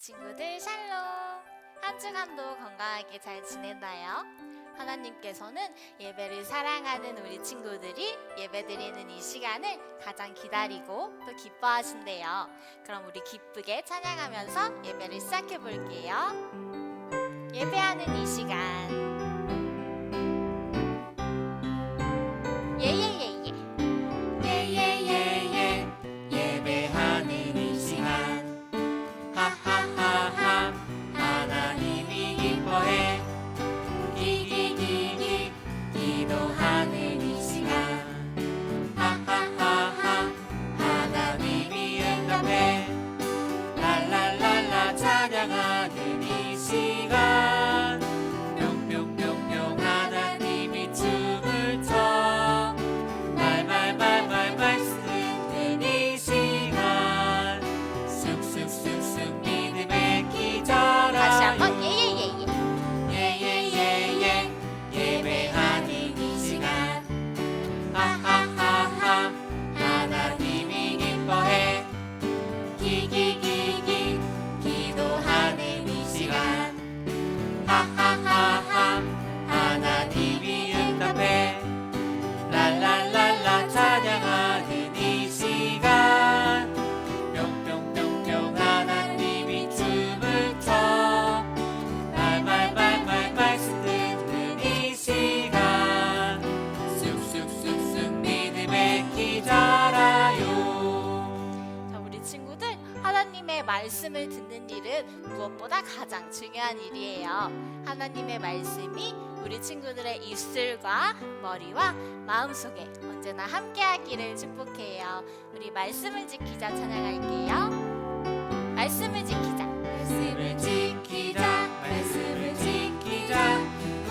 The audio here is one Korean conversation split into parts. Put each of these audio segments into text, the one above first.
친구들 샬롬! 한 주간도 건강하게 잘 지냈나요? 하나님께서는 예배를 사랑하는 우리 친구들이 예배드리는 이 시간을 가장 기다리고 또 기뻐하신대요. 그럼 우리 기쁘게 찬양하면서 예배를 시작해 볼게요. 예배하는 이 시간 예예예예 예예예예 예배하는 이 시간 하하하하 하나님이 기뻐해 기기기기 기도하는 이 시간 하하하하 하나님이 응답해 랄랄랄라 찬양하는 이 시간 뿅뿅뿅뿅 하나님이 춤을 춰 말말 쓰는 이 시간 쑥쑥쑥쑥 믿음의 기절하여 다시 한번 예예예예 예예예예 예배하는 이 시간 하하하하 하나님이 기뻐해 기기기기 기도하는 이 시간 하하하하 하나님이 응답해 랄랄랄라 찬양하는 이 시간 뿅뿅뿅뿅 하나님이 춤을 춰 말씀 듣는 이 시간 쑥쑥쑥쑥 믿음의 기절하여. 자, 우리 친구들 하나님의 말씀을 듣는 일은 무엇보다 가장 중요한 일이에요. 하나님의 말씀이 우리 친구들의 입술과 머리와 마음속에 언제나 함께하기를 축복해요. 우리 말씀을 지키자 찬양할게요. 말씀을 지키자. 말씀을 지키자 말씀을 지키자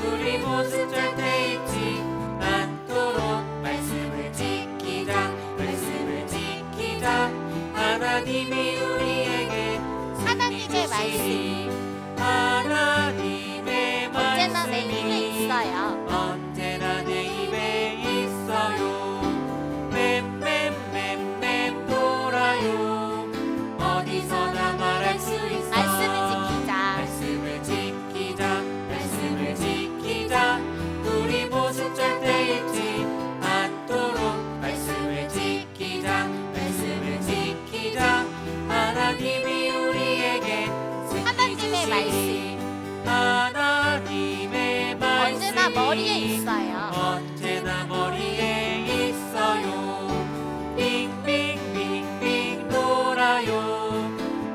우리 모습 절대 잊지 않도록 말씀을 지키자 말씀을 지키자 하나님이 우리에게 하나님의 말씀 하나님의 언제나 내 입에 말씀이 있어요. 언제나 내 입에 있어요 맴맴맴맴 돌아요 어디서나 말할 수 있어 말씀을 지키자. 말씀을 지키자 말씀을 지키자 우리 모습 절대 잊지 않도록 말씀을 지키자 말씀을 지키자 하나님이 우리에게 하나님의 말씀 하나님의 말씀이 언제나 머리에 있어요. 언제나 머리에 있어요 빙빙빙빙 돌아요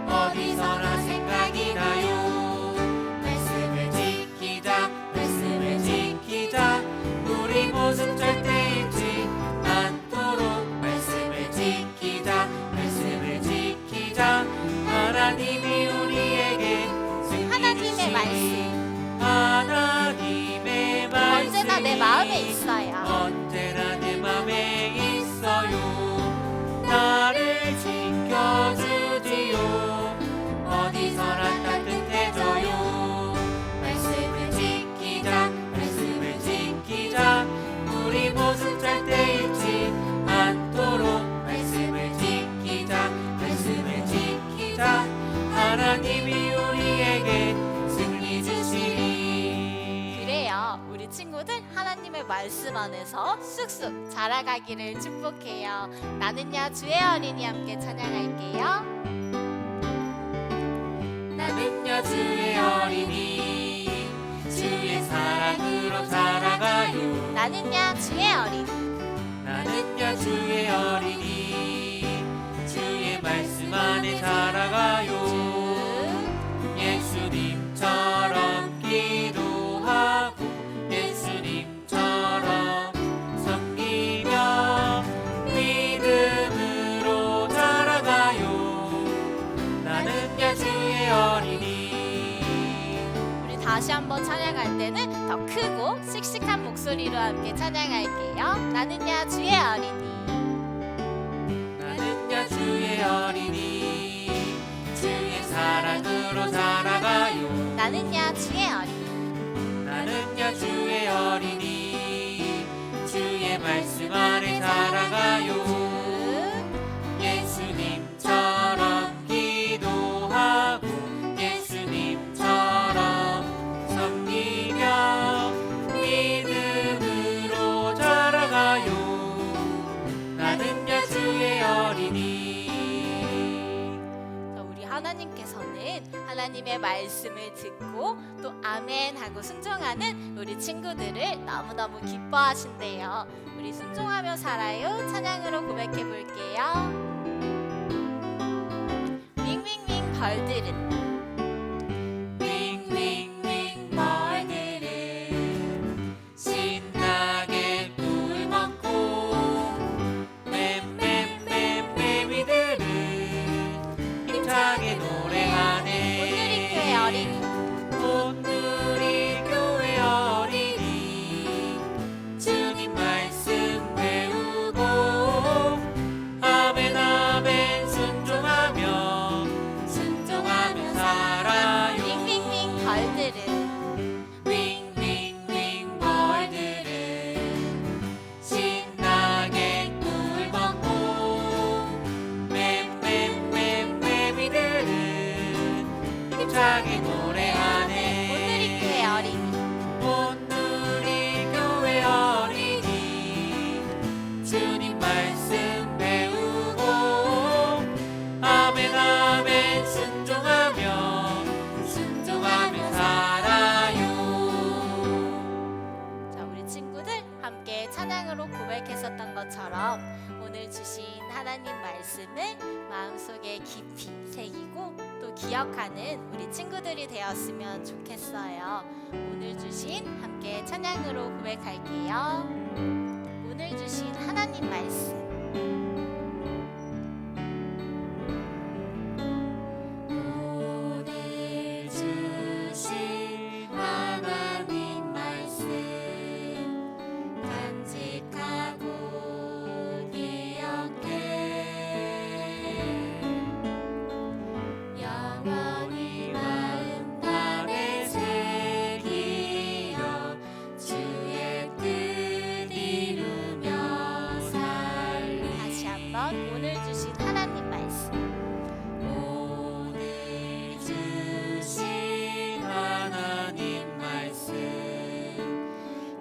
어디서나 생각이 나요 말씀을 지키자 말씀을 지키자 우리 모습 절대 잊지 않도록 말씀을 지키자 말씀을 지키자 하나님이 우리에게 승리 하나님의 주시니 말씀 하나님의 말씀이 언제나 내 마음에 있어요. 언제나 내 맘에 있어요 나를 지켜주지요 어디서나 따뜻해져요 말씀을 지키자 말씀을 지키자 우리 모습 절대 잊지 않도록 말씀을 지키자 말씀을 지키자 하나님이 우리에게 승리 주시니 그래요. 우리 친구들 하나님의 말씀 안에서 쑥쑥 자라가기를 축복해요. 나는야 주의 어린이 함께 찬양할게요. 나는야 주의 어린이 주의 사랑으로 자라가요 나는야 주의 어린이 나는야 주의 어린이 주의 말씀 안에 자라가요 예수님처럼 기도하고 예수님처럼 섬기며 믿음으로 자라가요 나는야 주의 어린이 우리 다시 한번 찬양할 때는 더 크고 씩씩한 목소리로 함께 찬양할게요. 나는야 주의 어린이 나는야 주의 어린이 주의 사랑으로 자라가요 나는야 주의 어린이 나는야 주의 어린이 주의 말씀 안에 자라가요 예수님처럼 기도하고 하나님의 말씀을 듣고 또 아멘 하고 순종하는 우리 친구들을 너무너무 기뻐하신대요. 우리 순종하며 살아요 찬양으로 고백해 볼게요. 윙윙윙 벌들은 윙윙윙 벌들은 신나게 꿀 먹고 맴맴맴 매미들은 힘차게 노래하네. 오늘이 교회 어린이 오늘이 교회 어린이 주님 말씀 배우고 아멘 아멘 순종하며 살아요. 윙윙윙 벌들은 윙윙윙 벌들은 신나게 꿀 먹고 맴맴맴 매미들은 힘차게 노래하네. 오늘이 교회 어린이 오늘이 교회 어린이 주님 말씀 배우고 아멘 아멘 순종하며 살아요. 자, 우리 친구들 함께 찬양으로 고백했었던 것처럼 오늘 주신 하나님 말씀을 마음속에 깊이 새기고 또 기억하는 우리 친구들이 되었으면 좋겠어요. 오늘 주신 함께 찬양으로 고백할게요. 오늘 주신 하나님 말씀 오늘 주신 하나님 말씀 간직하고 기억해 영원히 마음판에 새기려 주의 뜻 이루며 살리. 다시 한번 오늘 주신 하나님 말씀 오늘 주신 하나님 말씀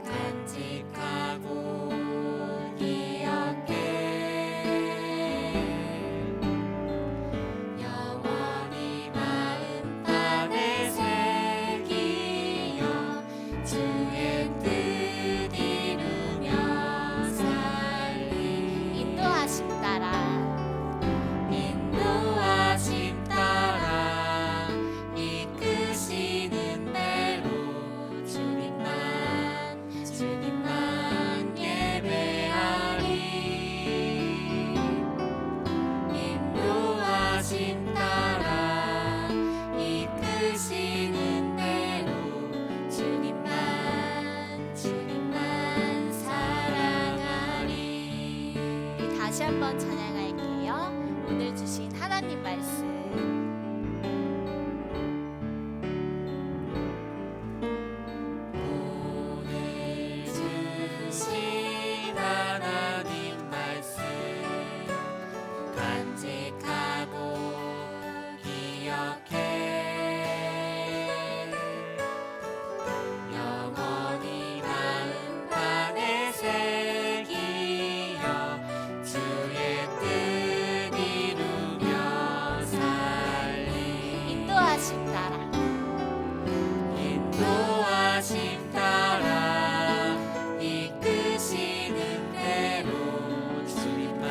간직하고 기억해 영원히 마음판에 새기려 주의 뜻 이루며 살리. 인도하심 따라 인도하심 따라 이끄시는 대로 주님만 예배하리. 인도하심 따라 이끄시는 대로 주님만 사랑하리. 우리 다시 한번 찬양할게요. 오늘 주신 하나님 말씀 오늘 주신 하나님 말씀 간직하고 기억해 영원히 마음판에 새기려 주의 뜻 이루며 살리. 인도하심 따라 인도하심 따라 이끄시는 대로 주님만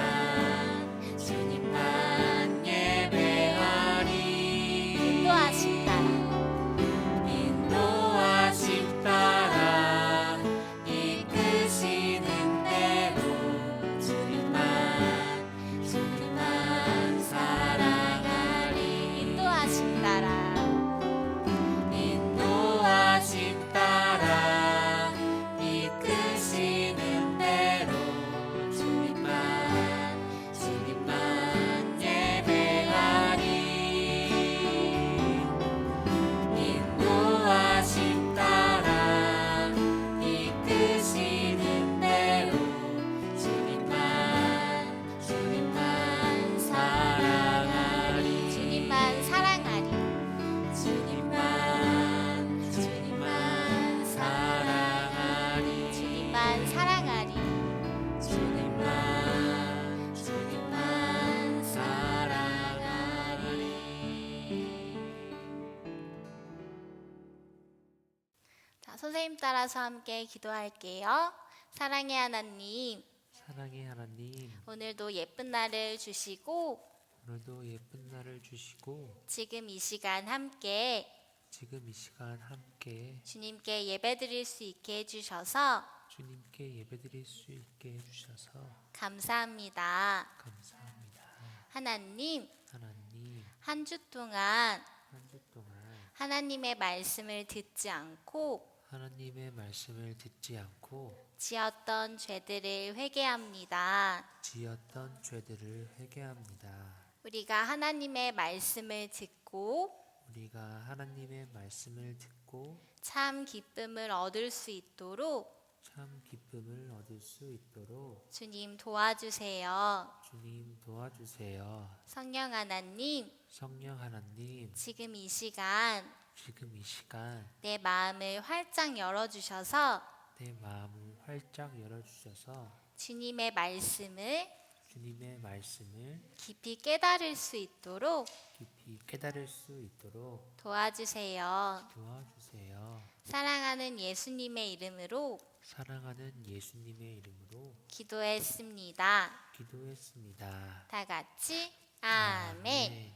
선생님 따라서 함께 기도할게요. 사랑의 하나님, 사랑의 하나님, 오늘도 예쁜 날을 주시고 오늘도 예쁜 날을 주시고 지금 이 시간 함께 지금 이 시간 함께 주님께 예배드릴 수 있게 해주셔서 주님께 예배드릴 수 있게 해주셔서 감사합니다. 감사합니다. 하나님, 하나님, 한 주 동안 한 주 동안 하나님의 말씀을 듣지 않고 하나님의 말씀을 듣지 않고 지었던 죄들을 회개합니다. 지었던 죄들을 회개합니다. 우리가 하나님의 말씀을 듣고 우리가 하나님의 말씀을 듣고 참 기쁨을 얻을 수 있도록 참 기쁨을 얻을 수 있도록 주님 도와주세요. 주님 도와주세요. 성령 하나님, 성령 하나님, 지금 이 시간 지금 이 시간 내 마음을 활짝 열어주셔서 내 마음을 활짝 열어주셔서 주님의 말씀을 주님의 말씀을 깊이 깨달을 수 있도록 깊이 깨달을 수 있도록 도와주세요. 도와주세요. 사랑하는 예수님의 이름으로 사랑하는 예수님의 이름으로 기도했습니다. 기도했습니다. 다 같이 아멘.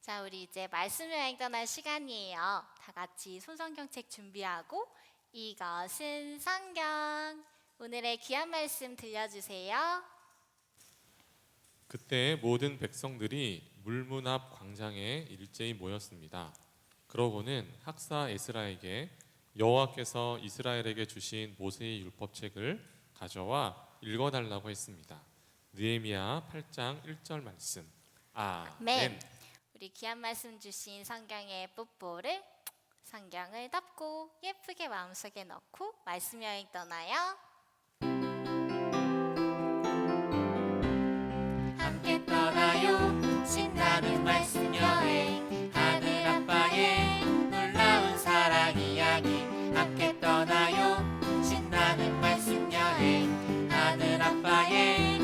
자, 우리 이제 말씀 여행 떠날 시간이에요. 다 같이 손성경책 준비하고 이것은 성경. 오늘의 귀한 말씀 들려주세요. 그때 모든 백성들이 물문 앞 광장에 일제히 모였습니다. 그러고는 학사 에스라에게 여호와께서 이스라엘에게 주신 모세의 율법책을 가져와 읽어달라고 했습니다. 느헤미야 8장 1절 말씀. 아멘. 우리 귀한 말씀 주신 성경의 뽀뽀를 성경을 덮고 예쁘게 마음속에 넣고 말씀 여행 떠나요. 함께 떠나요. 신나는 말씀 여행. 하늘 아빠의 놀라운 사랑 이야기. 함께 떠나요. 신나는 말씀 여행. 하늘 아빠의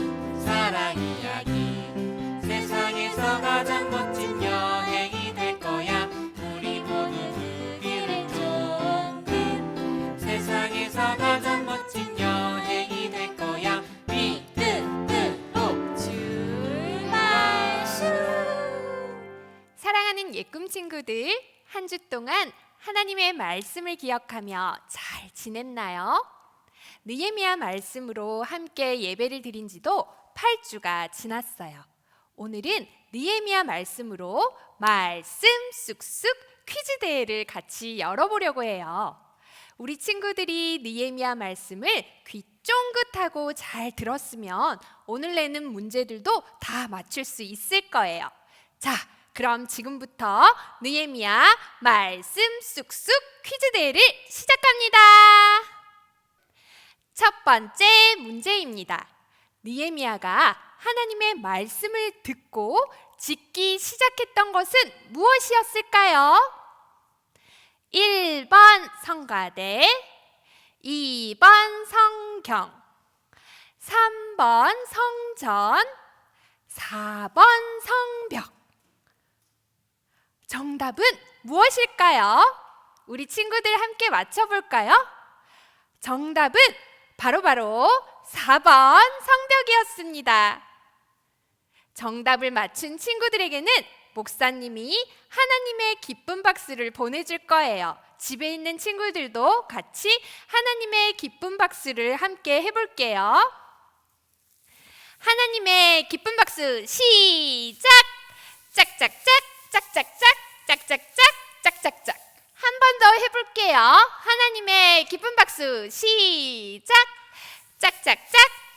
사랑 이야기. 세상에서 가장 멋진 여행이 될 거야. 우리 모두 그 길을 둥근. 세상에서 가장 멋진 여행이 될 거야. 믿음으로 출발쇼. 사랑하는 예꿈 친구들, 한 주 동안 하나님의 말씀을 기억하며 잘 지냈나요? 느헤미야 말씀으로 함께 예배를 드린 지도 8주가 지났어요. 오늘은 느헤미야 말씀으로 말씀 쑥쑥 퀴즈 대회를 같이 열어보려고 해요. 우리 친구들이 느헤미야 말씀을 귀 쫑긋하고 잘 들었으면 오늘 내는 문제들도 다 맞출 수 있을 거예요. 자, 그럼 지금부터 느헤미야 말씀 쑥쑥 퀴즈 대회를 시작합니다. 첫 번째 문제입니다. 느헤미야가 하나님의 말씀을 듣고 짓기 시작했던 것은 무엇이었을까요? 1번 성가대, 2번 성경, 3번 성전, 4번 성벽. 정답은 무엇일까요? 우리 친구들 함께 맞춰볼까요? 정답은 바로 4번 성벽이었습니다. 정답을 맞춘 친구들에게는 목사님이 하나님의 기쁨 박수를 보내줄 거예요. 집에 있는 친구들도 같이 하나님의 기쁨 박수를 함께 해볼게요. 하나님의 기쁨 박수 시작! 짝짝짝 짝짝짝 짝짝짝 짝짝짝. 한 번 더 해볼게요. 하나님의 기쁨 박수 시작! 짝짝짝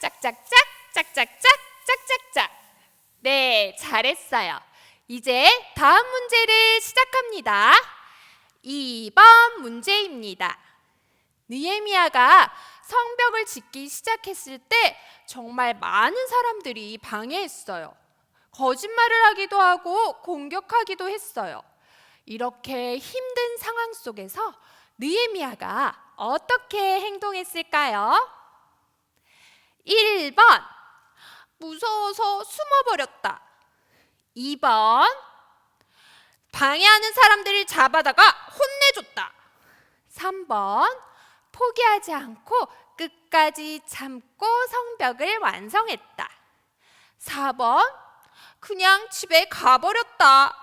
짝짝짝 짝짝짝 짝짝짝. 네, 잘했어요. 이제 다음 문제를 시작합니다. 2번 문제입니다. 느헤미야가 성벽을 짓기 시작했을 때 정말 많은 사람들이 방해했어요. 거짓말을 하기도 하고 공격하기도 했어요. 이렇게 힘든 상황 속에서 느헤미야가 어떻게 행동했을까요? 1번 무서워서 숨어버렸다. 2번 방해하는 사람들을 잡아다가 혼내줬다. 3번 포기하지 않고 끝까지 참고 성벽을 완성했다. 4번 그냥 집에 가버렸다.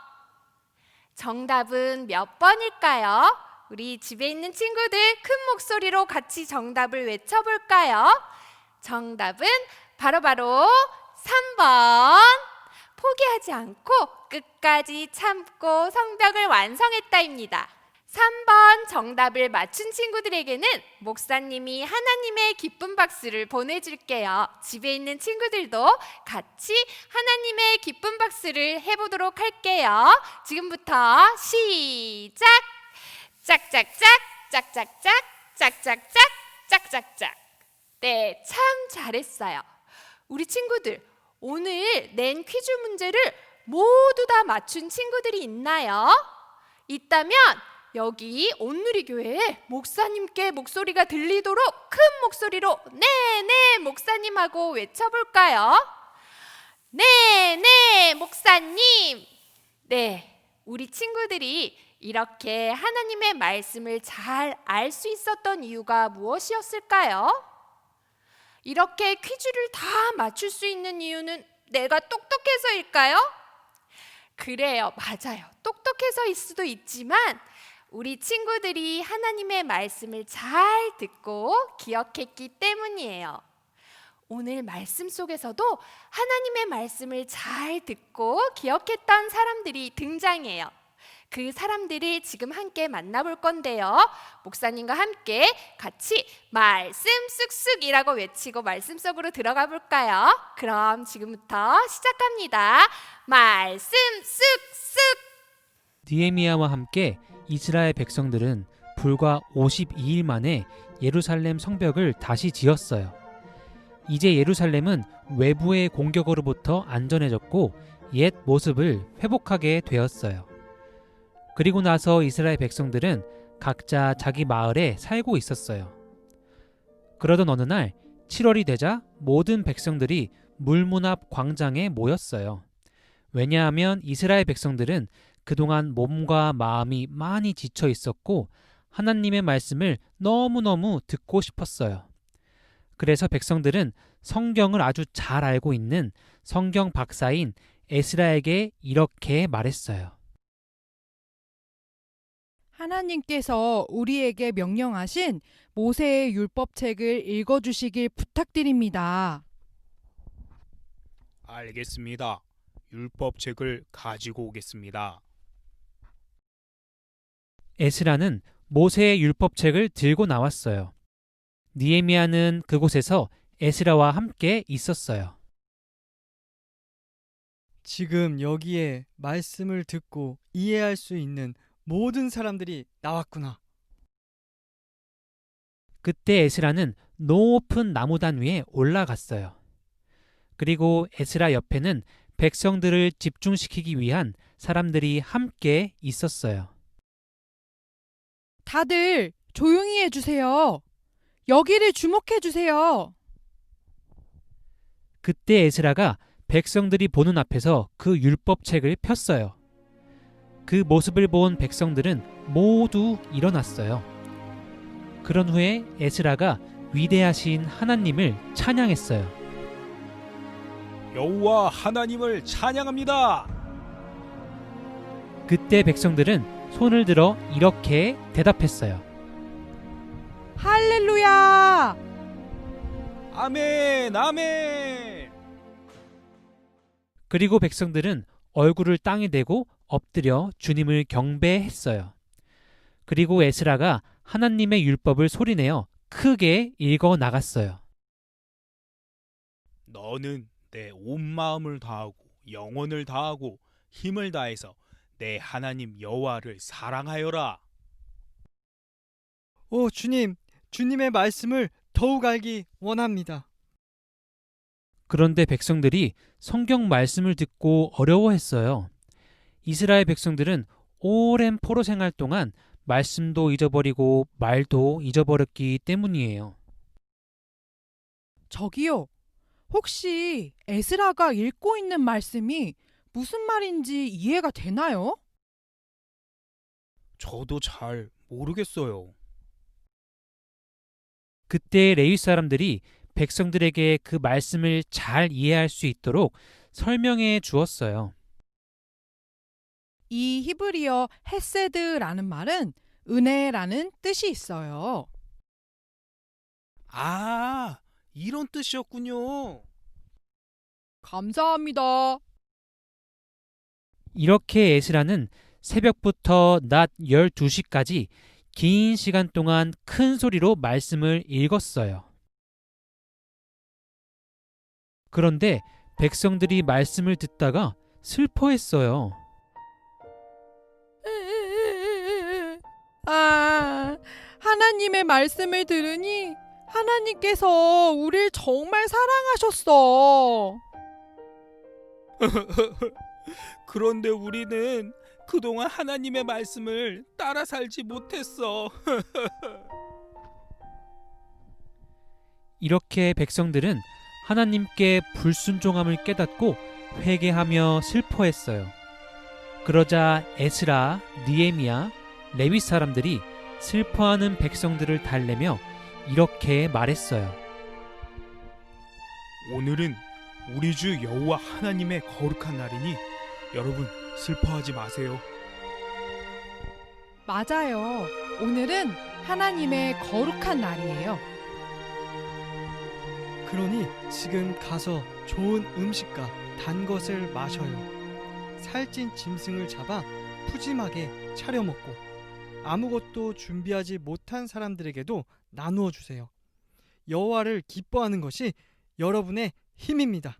정답은 몇 번일까요? 우리 집에 있는 친구들 큰 목소리로 같이 정답을 외쳐볼까요? 정답은 바로 3번 포기하지 않고 끝까지 참고 성벽을 완성했다입니다. 3번 정답을 맞춘 친구들에게는 목사님이 하나님의 기쁨 박수를 보내줄게요. 집에 있는 친구들도 같이 하나님의 기쁨 박수를 해보도록 할게요. 지금부터 시작! 짝짝짝, 짝짝짝, 짝짝짝, 짝짝짝. 네, 참 잘했어요. 우리 친구들, 오늘 낸 퀴즈 문제를 모두 다 맞춘 친구들이 있나요? 있다면 여기 온누리교회에 목사님께 목소리가 들리도록 큰 목소리로 네, 목사님하고 외쳐볼까요? 네, 목사님. 네, 우리 친구들이 이렇게 하나님의 말씀을 잘 알 수 있었던 이유가 무엇이었을까요? 이렇게 퀴즈를 다 맞출 수 있는 이유는 내가 똑똑해서일까요? 그래요, 맞아요. 똑똑해서일 수도 있지만 우리 친구들이 하나님의 말씀을 잘 듣고 기억했기 때문이에요. 오늘 말씀 속에서도 하나님의 말씀을 잘 듣고 기억했던 사람들이 등장해요. 그 사람들을 지금 함께 만나볼 건데요. 목사님과 함께 같이 말씀 쑥쑥이라고 외치고 말씀 속으로 들어가 볼까요? 그럼 지금부터 시작합니다. 말씀 쑥쑥. 느헤미야와 함께 이스라엘 백성들은 불과 52일 만에 예루살렘 성벽을 다시 지었어요. 이제 예루살렘은 외부의 공격으로부터 안전해졌고 옛 모습을 회복하게 되었어요. 그리고 나서 이스라엘 백성들은 각자 자기 마을에 살고 있었어요. 그러던 어느 날 7월이 되자 모든 백성들이 물문 앞 광장에 모였어요. 왜냐하면 이스라엘 백성들은 그동안 몸과 마음이 많이 지쳐 있었고 하나님의 말씀을 너무너무 듣고 싶었어요. 그래서 백성들은 성경을 아주 잘 알고 있는 성경 박사인 에스라에게 이렇게 말했어요. 하나님께서 우리에게 명령하신 모세의 율법책을 읽어주시길 부탁드립니다. 알겠습니다. 율법책을 가지고 오겠습니다. 에스라는 모세의 율법책을 들고 나왔어요. 느헤미야는 그곳에서 에스라와 함께 있었어요. 지금 여기에 말씀을 듣고 이해할 수 있는 모든 사람들이 나왔구나. 그때 에스라는 높은 나무단 위에 올라갔어요. 그리고 에스라 옆에는 백성들을 집중시키기 위한 사람들이 함께 있었어요. 다들 조용히 해주세요. 여기를 주목해주세요. 그때 에스라가 백성들이 보는 앞에서 그 율법책을 폈어요. 그 모습을 본 백성들은 모두 일어났어요. 그런 후에 에스라가 위대하신 하나님을 찬양했어요. 여호와 하나님을 찬양합니다. 그때 백성들은 손을 들어 이렇게 대답했어요. 할렐루야! 아멘, 아멘. 그리고 백성들은 얼굴을 땅에 대고 엎드려 주님을 경배했어요. 그리고 에스라가 하나님의 율법을 소리내어 크게 읽어 나갔어요. 너는 내 온 마음을 다하고 영혼을 다하고 힘을 다해서 내 하나님 여호와를 사랑하여라. 오 주님, 주님의 말씀을 더욱 알기 원합니다. 그런데 백성들이 성경 말씀을 듣고 어려워했어요. 이스라엘 백성들은 오랜 포로 생활 동안 말씀도 잊어버리고 말도 잊어버렸기 때문이에요. 저기요, 혹시 에스라가 읽고 있는 말씀이 무슨 말인지 이해가 되나요? 저도 잘 모르겠어요. 그때 레위 사람들이 백성들에게 그 말씀을 잘 이해할 수 있도록 설명해 주었어요. 이 히브리어 헤세드라는 말은 은혜라는 뜻이 있어요. 아, 이런 뜻이었군요. 감사합니다. 이렇게 에스라는 새벽부터 낮 12시까지 긴 시간 동안 큰 소리로 말씀을 읽었어요. 그런데 백성들이 말씀을 듣다가 슬퍼했어요. 하나님의 말씀을 들으니 하나님께서 우릴 정말 사랑하셨어. 그런데 우리는 그동안 하나님의 말씀을 따라 살지 못했어. 이렇게 백성들은 하나님께 불순종함을 깨닫고 회개하며 슬퍼했어요. 그러자 에스라, 느헤미야, 레위 사람들이 슬퍼하는 백성들을 달래며 이렇게 말했어요. 오늘은 우리 주 여호와 하나님의 거룩한 날이니 여러분 슬퍼하지 마세요. 맞아요. 오늘은 하나님의 거룩한 날이에요. 그러니 지금 가서 좋은 음식과 단 것을 마셔요. 살찐 짐승을 잡아 푸짐하게 차려 먹고 아무것도 준비하지 못한 사람들에게도 나누어 주세요. 여호와를 기뻐하는 것이 여러분의 힘입니다.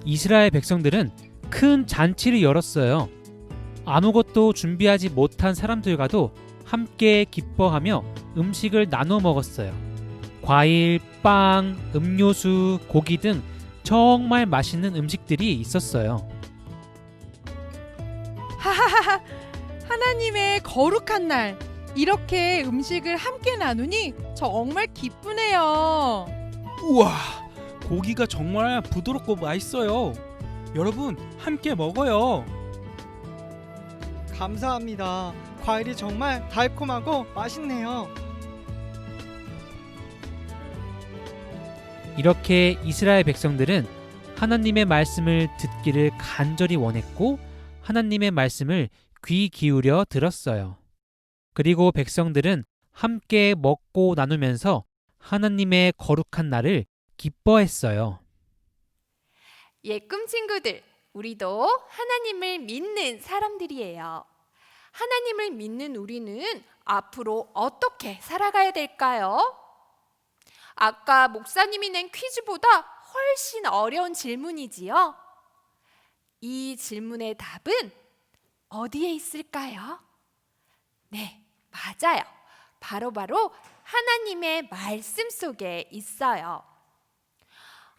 이스라엘 백성들은 큰 잔치를 열었어요. 아무것도 준비하지 못한 사람들과도 함께 기뻐하며 음식을 나눠 먹었어요. 과일, 빵, 음료수, 고기 등 정말 맛있는 음식들이 있었어요. 하하하하. 하나님의 거룩한 날. 이렇게 음식을 함께 나누니 정말 기쁘네요. 우와, 고기가 정말 부드럽고 맛있어요. 여러분 함께 먹어요. 감사합니다. 과일이 정말 달콤하고 맛있네요. 이렇게 이스라엘 백성들은 하나님의 말씀을 듣기를 간절히 원했고 하나님의 말씀을 귀 기울여 들었어요. 그리고 백성들은 함께 먹고 나누면서 하나님의 거룩한 날을 기뻐했어요. 예, 꿈 친구들, 우리도 하나님을 믿는 사람들이에요. 하나님을 믿는 우리는 앞으로 어떻게 살아가야 될까요? 아까 목사님이 낸 퀴즈보다 훨씬 어려운 질문이지요. 이 질문의 답은 어디에 있을까요? 네, 맞아요. 바로 하나님의 말씀 속에 있어요.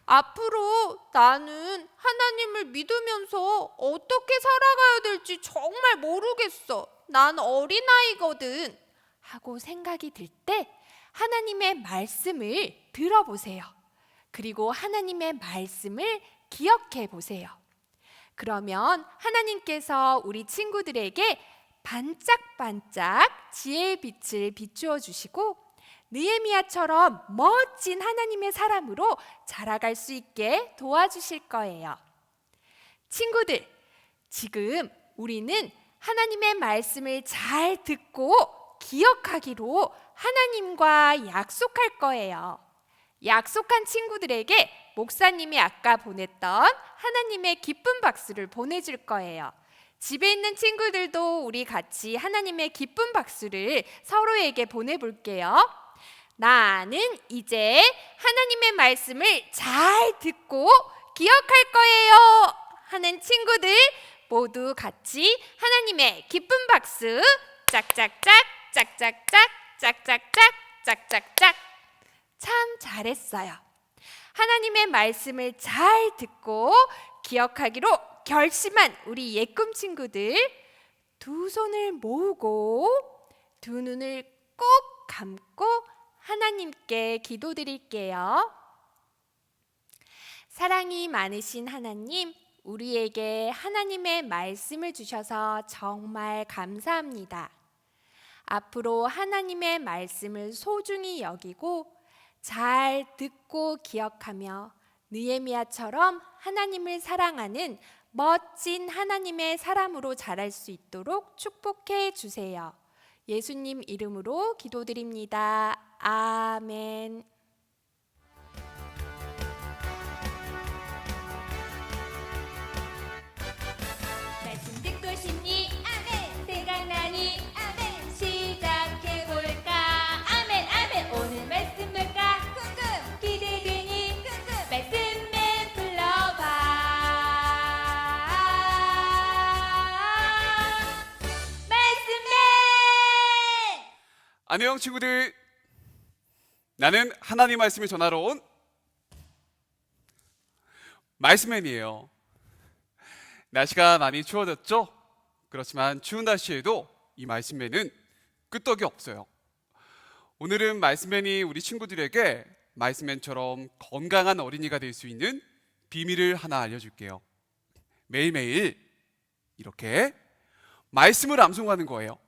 앞으로 나는 하나님을 믿으면서 어떻게 살아가야 될지 정말 모르겠어. 난 어린아이거든. 하고 생각이 들 때 하나님의 말씀을 들어보세요. 그리고 하나님의 말씀을 기억해 보세요. 그러면 하나님께서 우리 친구들에게 반짝반짝 지혜의 빛을 비추어 주시고 느헤미야처럼 멋진 하나님의 사람으로 자라갈 수 있게 도와주실 거예요. 친구들, 지금 우리는 하나님의 말씀을 잘 듣고 기억하기로 하나님과 약속할 거예요. 약속한 친구들에게 목사님이 아까 보냈던 하나님의 기쁜 박수를 보내줄 거예요. 집에 있는 친구들도 우리 같이 하나님의 기쁜 박수를 서로에게 보내볼게요. 나는 이제 하나님의 말씀을 잘 듣고 기억할 거예요 하는 친구들 모두 같이 하나님의 기쁜 박수 짝짝짝 짝짝짝 짝짝짝 짝짝짝. 참 잘했어요. 하나님의 말씀을 잘 듣고 기억하기로 결심한 우리 예꿈 친구들, 두 손을 모으고 두 눈을 꼭 감고 하나님께 기도드릴게요. 사랑이 많으신 하나님, 우리에게 하나님의 말씀을 주셔서 정말 감사합니다. 앞으로 하나님의 말씀을 소중히 여기고 잘 듣고 기억하며 느헤미야처럼 하나님을 사랑하는 멋진 하나님의 사람으로 자랄 수 있도록 축복해 주세요. 예수님 이름으로 기도드립니다. 아멘. 말씀 듣고 싶니? 아멘. 생각나니? 아멘. 시작해볼까? 아멘 아멘. 오늘 말씀 뭘까? 궁금. 기대되니? 궁금. 말씀맨 불러봐. 말씀맨. 안녕 친구들. 나는 하나님 말씀을 전하러 온 말씀맨이에요. 날씨가 많이 추워졌죠? 그렇지만 추운 날씨에도 이 말씀맨은 끄떡이 없어요. 오늘은 말씀맨이 우리 친구들에게 말씀맨처럼 건강한 어린이가 될 수 있는 비밀을 하나 알려줄게요. 매일매일 이렇게 말씀을 암송하는 거예요.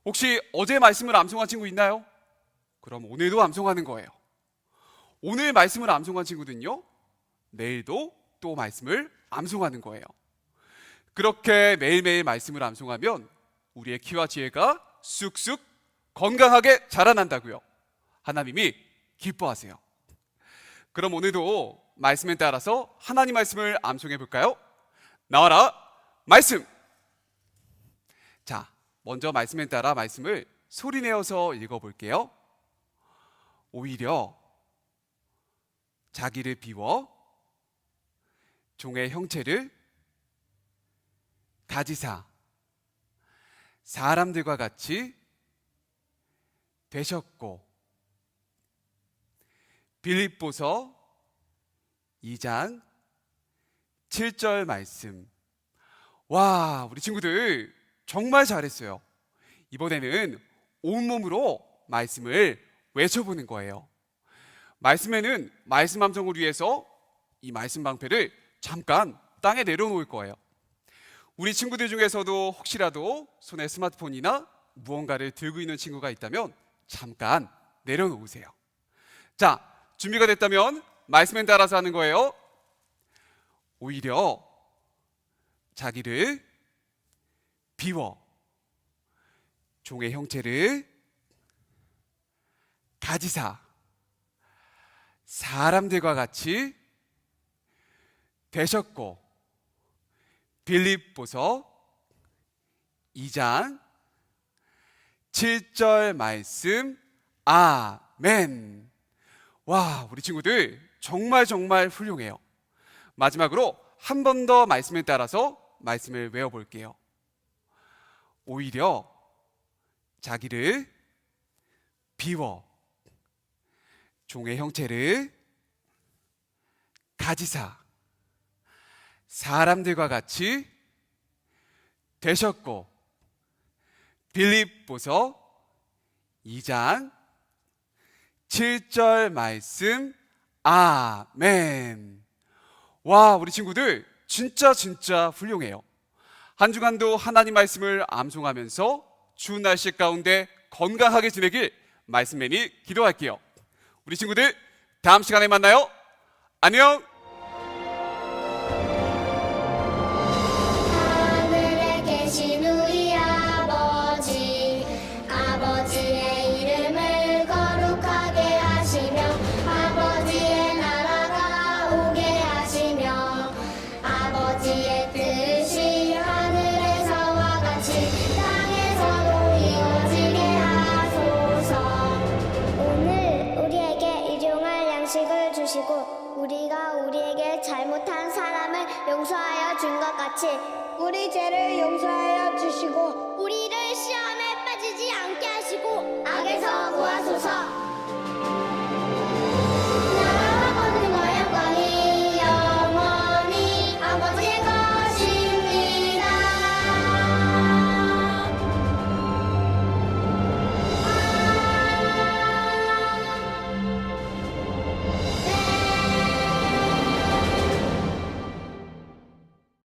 혹시 어제 말씀을 암송한 친구 있나요? 그럼 오늘도 암송하는 거예요. 오늘 말씀을 암송한 친구들은요, 내일도 또 말씀을 암송하는 거예요. 그렇게 매일매일 말씀을 암송하면 우리의 키와 지혜가 쑥쑥 건강하게 자라난다고요. 하나님이 기뻐하세요. 그럼 오늘도 말씀에 따라서 하나님 말씀을 암송해 볼까요? 나와라 말씀. 자, 먼저 말씀에 따라 말씀을 소리내어서 읽어볼게요. 오히려 자기를 비워 종의 형체를 가지사 사람들과 같이 되셨고. 빌립보서 2장 7절 말씀. 와, 우리 친구들 정말 잘했어요. 이번에는 온몸으로 말씀을 외쳐보는 거예요. 말씀에는 말씀 암송을 위해서 이 말씀 방패를 잠깐 땅에 내려놓을 거예요. 우리 친구들 중에서도 혹시라도 손에 스마트폰이나 무언가를 들고 있는 친구가 있다면 잠깐 내려놓으세요. 자, 준비가 됐다면 말씀에 따라서 하는 거예요. 오히려 자기를 비워 종의 형체를 가지사 사람들과 같이 되셨고. 빌립보서 2장 7절 말씀. 아멘. 와, 우리 친구들 정말 훌륭해요. 마지막으로 한 번 더 말씀에 따라서 말씀을 외워볼게요. 오히려 자기를 비워 종의 형체를 가지사 사람들과 같이 되셨고. 빌립보서 2장 7절 말씀. 아멘. 와, 우리 친구들 진짜 훌륭해요. 한 주간도 하나님 말씀을 암송하면서 추운 날씨 가운데 건강하게 지내길 말씀맨이 기도할게요. 우리 친구들 다음 시간에 만나요. 안녕. 하늘에 계신 우리 아버지, 아버지의 이름을 거룩하게 하시며 아버지의 나라가 오게 하시며 아버지의 뜻이 하늘에서와 같이 땅에서도 이루어지게 하소서. 오늘 우리에게 일용할 양식을 주시고 우리가 우리에게 잘못한 사람을 용서하여 준 것 같이 우리 죄를 용서하여 주시고 우리